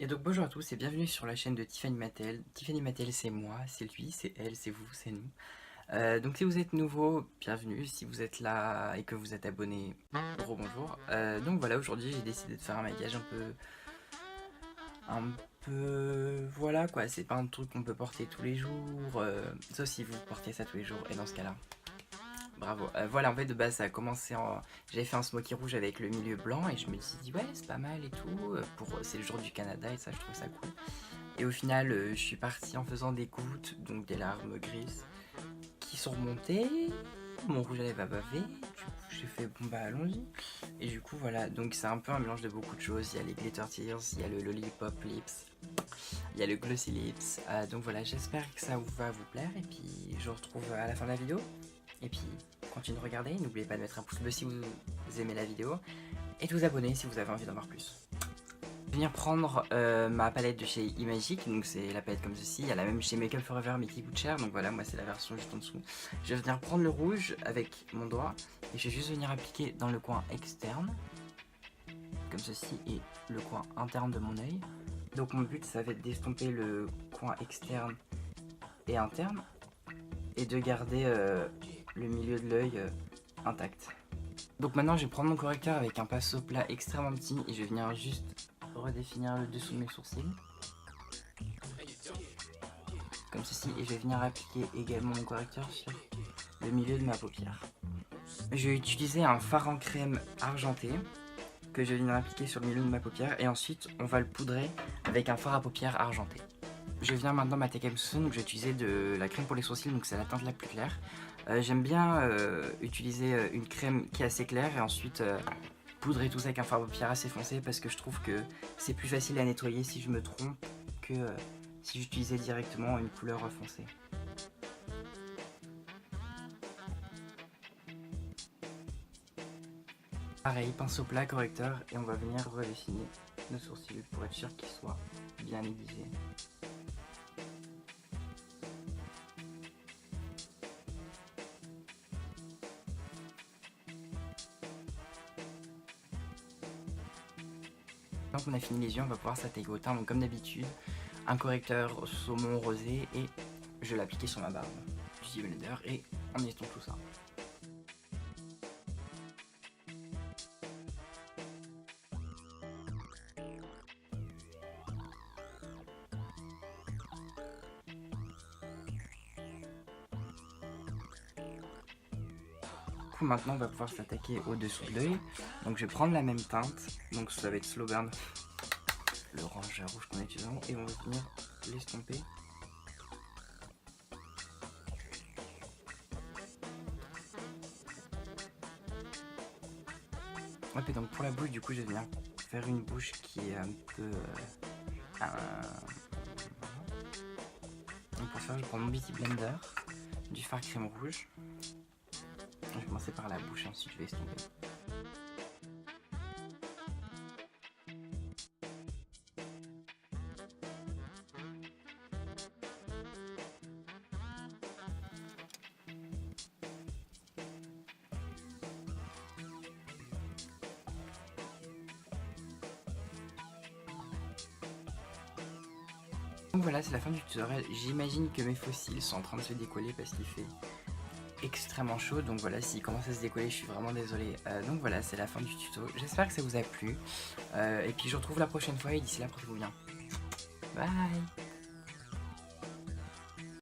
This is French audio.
Et donc bonjour à tous et bienvenue sur la chaîne de Tiffany Mattel. Tiffany Mattel, c'est moi, c'est lui, c'est elle, c'est vous, c'est nous. Donc si vous êtes nouveau, bienvenue. Si vous êtes là et que vous êtes abonné, rebonjour. Donc voilà, aujourd'hui j'ai décidé de faire un maquillage voilà quoi, c'est pas un truc qu'on peut porter tous les jours, sauf si vous portez ça tous les jours, et dans ce cas-là, bravo. Voilà, en fait de base ça a commencé en... J'avais fait un smoky rouge avec le milieu blanc et je me suis dit ouais c'est pas mal et tout, c'est le jour du Canada et ça je trouve ça cool. Et au final je suis partie en faisant des gouttes, donc des larmes grises, qui sont remontées. Mon rouge à lèvres a bavé, du coup j'ai fait bon bah allons-y. Et du coup voilà, donc c'est un peu un mélange de beaucoup de choses. Il y a les glitter tears, il y a le lollipop lips, il y a le glossy lips. Donc voilà, j'espère que ça va vous plaire. Et puis je vous retrouve à la fin de la vidéo. Et puis continuez de regarder, n'oubliez pas de mettre un pouce bleu si vous aimez la vidéo. Et de vous abonner si vous avez envie d'en voir plus. Je vais venir prendre ma palette de chez Imagic, donc c'est la palette comme ceci. Il y a la même chez Make Up Forever mais qui coûte cher, donc voilà, moi c'est la version juste en dessous. Je vais venir prendre le rouge avec mon doigt et je vais juste venir appliquer dans le coin externe, comme ceci, et le coin interne de mon œil. Donc mon but ça va être d'estomper le coin externe et interne et de garder le milieu de l'œil intact. Donc maintenant je vais prendre mon correcteur avec un pinceau plat extrêmement petit et je vais venir juste redéfinir le dessous de mes sourcils comme ceci, et je vais venir appliquer également mon correcteur sur le milieu de ma paupière. Je vais utiliser un fard en crème argenté que je vais venir appliquer sur le milieu de ma paupière et ensuite on va le poudrer avec un fard à paupières argenté. Je viens maintenant m'attaquer à mes sourcils, donc je vais utiliser de la crème pour les sourcils, donc c'est la teinte la plus claire. J'aime bien utiliser une crème qui est assez claire et ensuite poudrer tout ça avec un fard à paupières assez foncé parce que je trouve que c'est plus facile à nettoyer si je me trompe que si j'utilisais directement une couleur foncée. Pareil, pinceau plat, correcteur, et on va venir redessiner nos sourcils pour être sûr qu'ils soient bien aiguisés. Quand on a fini les yeux, on va pouvoir s'attaquer au teint, donc comme d'habitude, un correcteur saumon rosé et je vais l'appliquer sur ma barbe. J'utilise blender et on estompe tout ça. Maintenant on va pouvoir s'attaquer au dessous de l'œil, donc je vais prendre la même teinte, donc ça va être Slow Burn, l'orange rouge qu'on a utilisé avant, et on va venir l'estomper. Ouais, et donc pour la bouche, du coup je vais venir faire une bouche qui est un peu donc pour ça je prends mon Beauty Blender, du fard crème rouge. Je vais commencer par la bouche, ensuite je vais estomper. Donc voilà, c'est la fin du tutoriel. J'imagine que mes fossiles sont en train de se décoller parce qu'il fait extrêmement chaud, donc voilà, s'il commence à se décoller je suis vraiment désolé. Donc voilà, c'est la fin du tuto, j'espère que ça vous a plu, et puis je vous retrouve la prochaine fois et d'ici là portez-vous bien, bye.